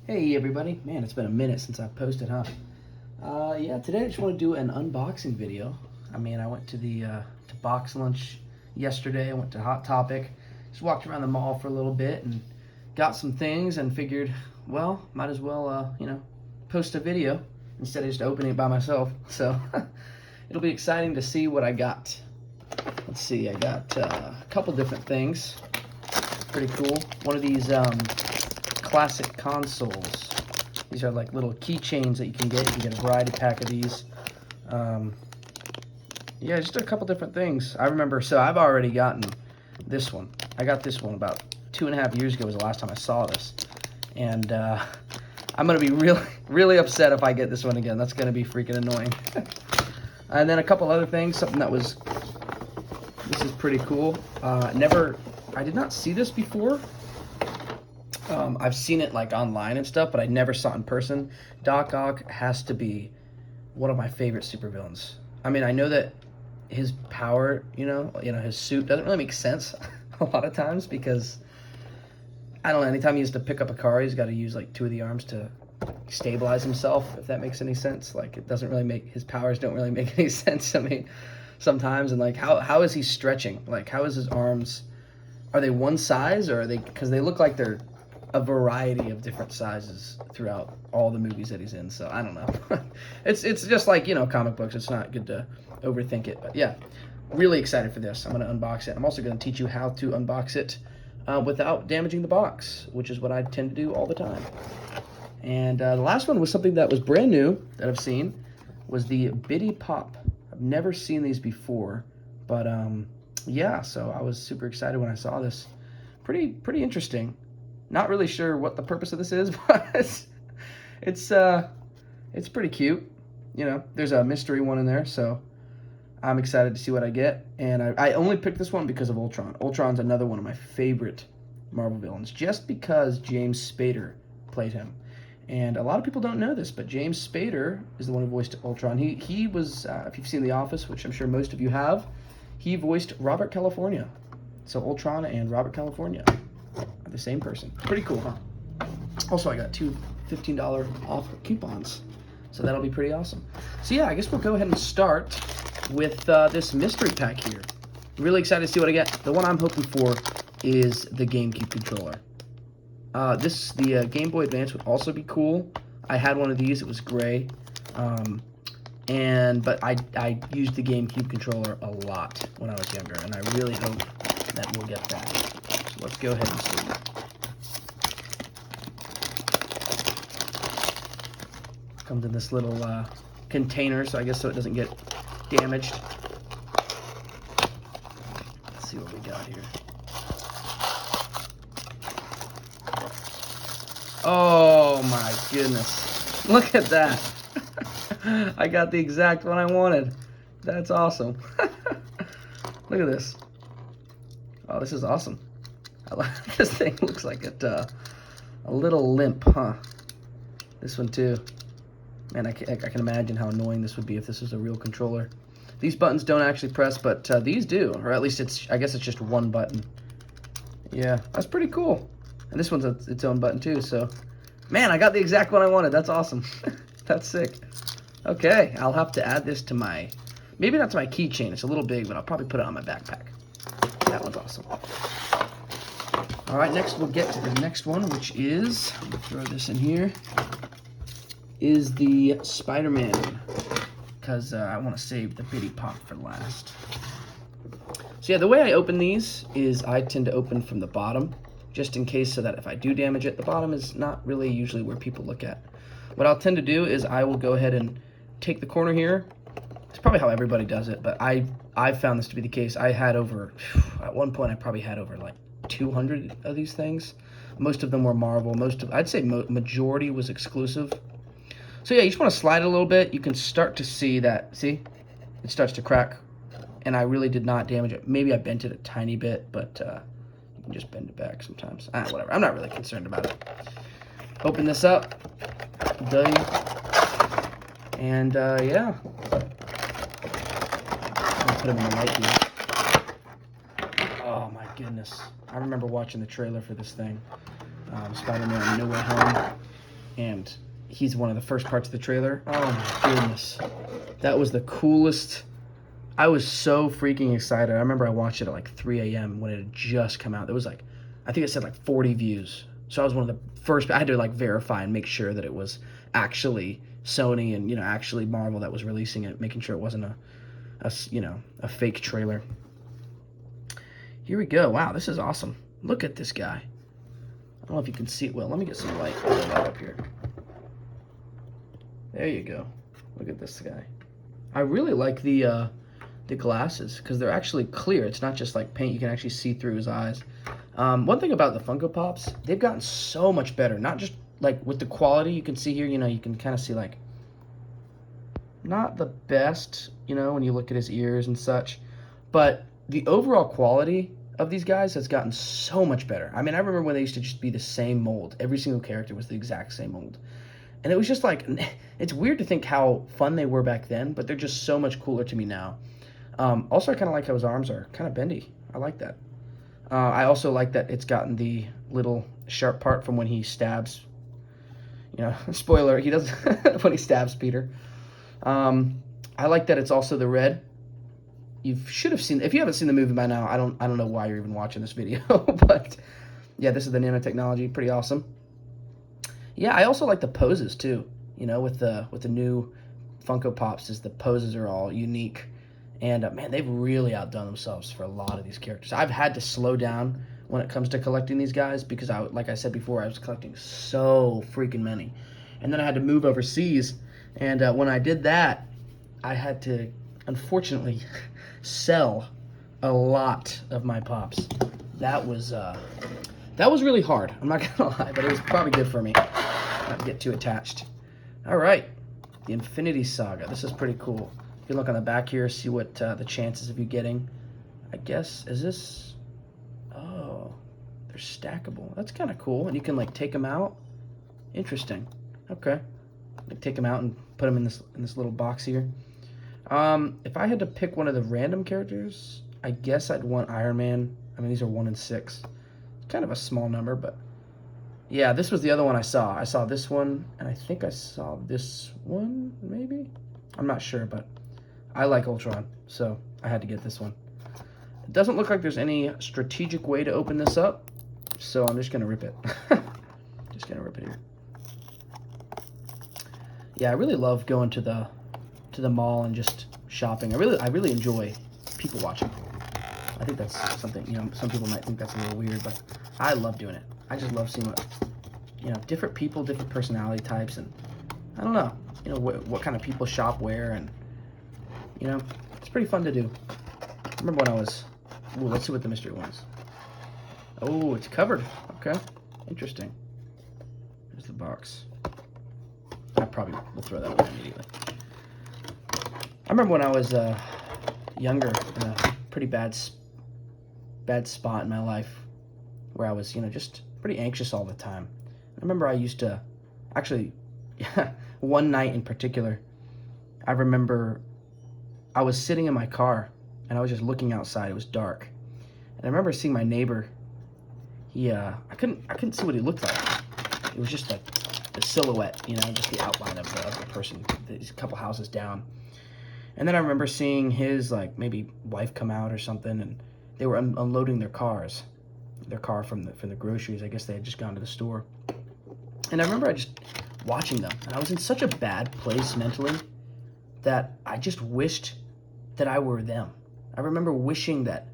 Hey everybody, man, it's been a minute since I've posted, huh? Yeah, today I just want to do an unboxing video. I mean, I went to the to box lunch yesterday. I went to Hot Topic, just walked around the mall for a little bit and got some things and figured, well, might as well, post a video instead of just opening it by myself. So it'll be exciting to see what I got. Let's see, I got a couple different things. Pretty cool. One of these classic consoles. These are like little keychains that you can get. You can get a variety pack of these. Yeah, just a couple different things. I remember, so I've already gotten this one. I got this one about 2.5 years ago was the last time I saw this. And I'm going to be really upset if I get this one again. That's going to be freaking annoying. And then a couple other things. Something that was, this is pretty cool. I did not see this before. I've seen it like online and stuff, but I never saw it in person. Doc Ock has to be one of my favorite supervillains. I mean, I know that his power, his suit doesn't really make sense a lot of times because, I don't know, anytime he has to pick up a car, he's got to use like 2 of the arms to stabilize himself, if that makes any sense. Like, it doesn't really make, his powers don't really make any sense to me sometimes. And like, how is he stretching? Like, how is his arms, are they one size, or are they, because they look like they're a variety of different sizes throughout all the movies that he's in. So I don't know. it's just like, comic books. It's not good to overthink it. But yeah, really excited for this. I'm going to unbox it. I'm also going to teach you how to unbox it without damaging the box, which is what I tend to do all the time. And the last one was something that was brand new that I've seen, was the Bitty Pop. I've never seen these before, but yeah, so I was super excited when I saw this. Pretty interesting. Not really sure what the purpose of this is, but it's pretty cute. There's a mystery one in there, so I'm excited to see what I get. And I only picked this one because of Ultron. Ultron's another one of my favorite Marvel villains, just because James Spader played him. And a lot of people don't know this, but James Spader is the one who voiced Ultron. He was, if you've seen The Office, which I'm sure most of you have, he voiced Robert California. So Ultron and Robert California are the same person. Pretty cool, huh? Also, I got 2 $15 off coupons, so that'll be pretty awesome. So yeah, I guess we'll go ahead and start with this mystery pack here. Really excited to see what I get. The one I'm hoping for is the GameCube controller. The Game Boy Advance would also be cool. I had one of these. It was gray. But I used the GameCube controller a lot when I was younger, and I really hope that we'll get that. So let's go ahead and see. Comes in this little container, so I guess so it doesn't get damaged. Let's see what we got here. Oh my goodness. Look at that. I got the exact one I wanted. That's awesome. Look at this. Oh, this is awesome. This thing looks like a little limp, huh? This one too. Man, I can imagine how annoying this would be if this was a real controller. These buttons don't actually press, but these do, or at least I guess it's just one button. Yeah, that's pretty cool. And this one's its own button too, so man, I got the exact one I wanted. That's awesome. That's sick. Okay, I'll have to add this to my, maybe not to my keychain. It's a little big, but I'll probably put it on my backpack. That one's awesome. All right, next we'll get to the next one, which is, I'm gonna throw this in here, is the Spider-Man, because I want to save the Bitty Pop for last. So yeah, the way I open these is I tend to open from the bottom, just in case, so that if I do damage it, the bottom is not really usually where people look at. What I'll tend to do is I will go ahead and take the corner here. It's probably how everybody does it, but I found this to be the case. I had over, at one point I probably had over like 200 of these things. Most of them were Marvel. I'd say majority was exclusive. So yeah, you just want to slide it a little bit. You can start to see that, see? It starts to crack, and I really did not damage it. Maybe I bent it a tiny bit, but you can just bend it back sometimes. Whatever, I'm not really concerned about it. Open this up, and yeah. I'll put them in the light here. Oh my goodness. I remember watching the trailer for this thing. Spider-Man No Way Home. and he's one of the first parts of the trailer. Oh my goodness. That was the coolest. I was so freaking excited. I remember I watched it at like 3 a.m. when it had just come out. It was like, I think it said like 40 views. So I was one of the first. I had to like verify and make sure that it was actually Sony and, you know, actually Marvel that was releasing it, making sure it wasn't a fake trailer. Here we go. Wow, this is awesome. Look at this guy. I don't know if you can see it well. Let me get some light up here. There you go. Look at this guy. I really like the glasses because they're actually clear. It's not just like paint. You can actually see through his eyes. One thing about the Funko Pops, they've gotten so much better. Not just like with the quality. You can see here, you know, you can kind of see like not the best, you know, when you look at his ears and such. But the overall quality of these guys has gotten so much better. I mean, I remember when they used to just be the same mold. Every single character was the exact same mold. And it was just like, it's weird to think how fun they were back then, but they're just so much cooler to me now. Also, I kind of like how his arms are kind of bendy. I like that. I also like that it's gotten the little sharp part from when he stabs. You know, spoiler, he does when he stabs Peter. I like that it's also the red. You should have seen, if you haven't seen the movie by now, I don't know why you're even watching this video, but yeah, this is the nanotechnology, pretty awesome. Yeah, I also like the poses too. You know, with the new Funko Pops, is the poses are all unique, and man, they've really outdone themselves for a lot of these characters. I've had to slow down when it comes to collecting these guys because like I said before, I was collecting so freaking many, and then I had to move overseas, and when I did that, I had to unfortunately sell a lot of my Pops. That was really hard. I'm not gonna lie, but it was probably good for me not to get too attached. All right, the Infinity Saga. This is pretty cool. If you look on the back here, see what the chances of you getting. I guess, is this, oh, they're stackable. That's kind of cool, and you can like take them out. Interesting. Okay, like take them out and put them in this little box here. If I had to pick one of the random characters, I guess I'd want Iron Man. I mean, these are 1 in 6. Kind of a small number, but yeah, this was the other one I saw. I saw this one, and I think I saw this one, maybe? I'm not sure, but I like Ultron, so I had to get this one. It doesn't look like there's any strategic way to open this up, so I'm just gonna rip it. Just gonna rip it here. Yeah, I really love going to the mall and just shopping. I really enjoy people watching. I think that's something, you know, some people might think that's a little weird, but I love doing it. I just love seeing what, you know, different people, different personality types, and I don't know, you know, what kind of people shop where, and, you know, it's pretty fun to do. I remember when I was, ooh, let's see what the mystery was. Oh, it's covered. Okay, interesting. There's the box. I probably will throw that away immediately. I remember when I was younger, in a pretty bad spot in my life, where I was, you know, just pretty anxious all the time. I remember I used to, actually, one night in particular, I remember I was sitting in my car, and I was just looking outside. It was dark. And I remember seeing my neighbor. I couldn't see what he looked like. It was just like the silhouette, you know, just the outline of the person, a couple houses down. And then I remember seeing his, like, maybe wife come out or something, and they were unloading their car from the groceries. I guess they had just gone to the store. And I remember just watching them, and I was in such a bad place mentally that I just wished that I were them. I remember wishing that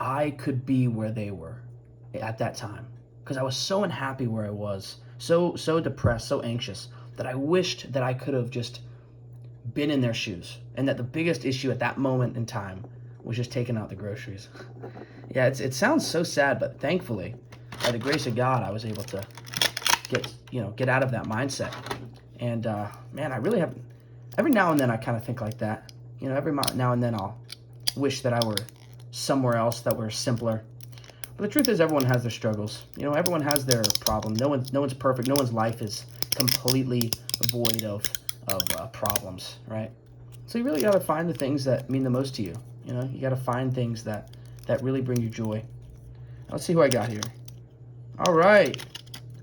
I could be where they were at that time, because I was so unhappy where I was, so depressed, so anxious, that I wished that I could have just been in their shoes, and that the biggest issue at that moment in time was just taking out the groceries. Yeah, it sounds so sad, but thankfully, by the grace of God, I was able to get out of that mindset. And man, I really have, every now and then I kind of think like that. You know, every now and then I'll wish that I were somewhere else that were simpler. But the truth is, everyone has their struggles. You know, everyone has their problem. No one's perfect. No one's life is completely void of problems, right? So you really got to find the things that mean the most to you. You know, you got to find things that really bring you joy. Let's see who I got here. All right,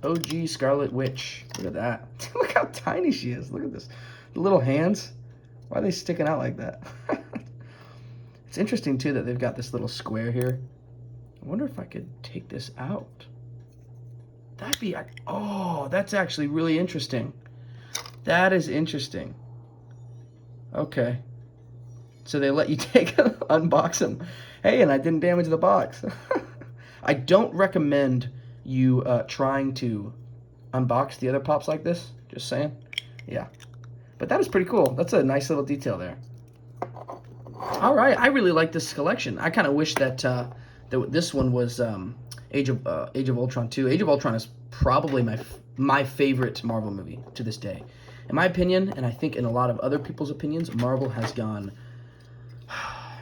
OG Scarlet Witch. Look at that. Look how tiny she is. Look at this. The little hands. Why are they sticking out like that? It's interesting, too, that they've got this little square here. I wonder if I could take this out. That'd be... Oh, that's actually really interesting. That is interesting. Okay. So they let you unbox them. Hey, and I didn't damage the box. I don't recommend you trying to unbox the other Pops like this. Just saying. Yeah. But that is pretty cool. That's a nice little detail there. All right, I really like this collection. I kind of wish that this one was Age of Ultron 2. Age of Ultron is probably my favorite Marvel movie to this day. In my opinion, and I think in a lot of other people's opinions, Marvel has gone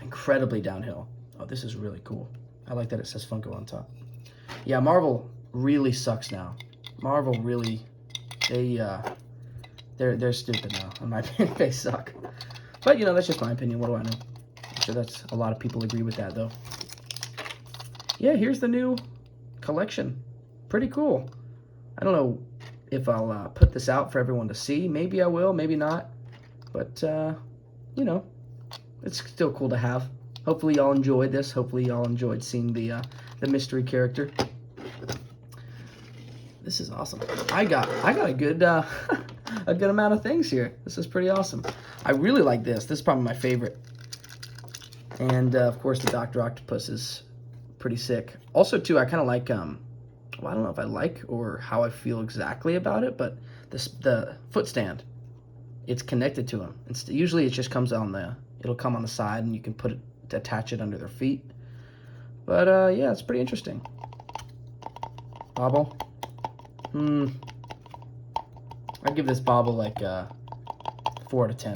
incredibly downhill. Oh, this is really cool. I like that it says Funko on top. Yeah, Marvel really sucks now. Marvel really, they're stupid now. In my opinion, they suck. But, you know, that's just my opinion. What do I know? I'm sure that's a lot of people agree with that, though. Yeah, here's the new collection. Pretty cool. I don't know if I'll put this out for everyone to see. Maybe I will, maybe not. But, you know, it's still cool to have. Hopefully y'all enjoyed this. Hopefully y'all enjoyed seeing the mystery character. This is awesome. I got a good a good amount of things here. This is pretty awesome. I really like this. This is probably my favorite. And of course the Dr. Octopus is pretty sick. Also too, I kind of like well, I don't know if I like or how I feel exactly about it, but the foot stand, it's connected to him. Usually it just comes on it'll come on the side and you can attach it under their feet. But yeah, it's pretty interesting. Bobble. I'd give this Bobble like 4 out of 10.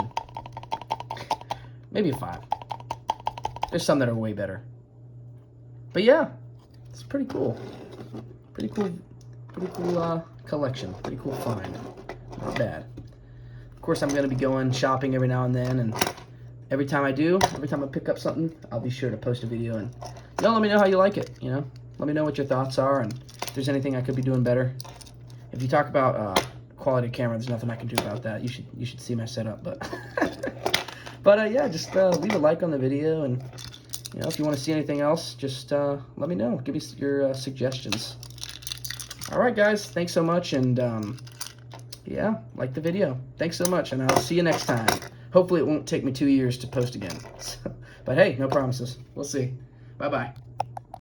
Maybe a 5. There's some that are way better. But yeah, it's pretty cool. Pretty cool collection. Pretty cool find. Not bad. Of course, I'm going to be going shopping every now and then, and every time I pick up something, I'll be sure to post a video, and y'all let me know how you like it, you know? Let me know what your thoughts are, and if there's anything I could be doing better. If you talk about quality camera, there's nothing I can do about that. You should see my setup, but but yeah, just leave a like on the video, and you know, if you want to see anything else, just let me know. Give me your suggestions. All right, guys, thanks so much, and yeah, like the video. Thanks so much, and I'll see you next time. Hopefully it won't take me 2 years to post again. But hey, no promises. We'll see. Bye-bye.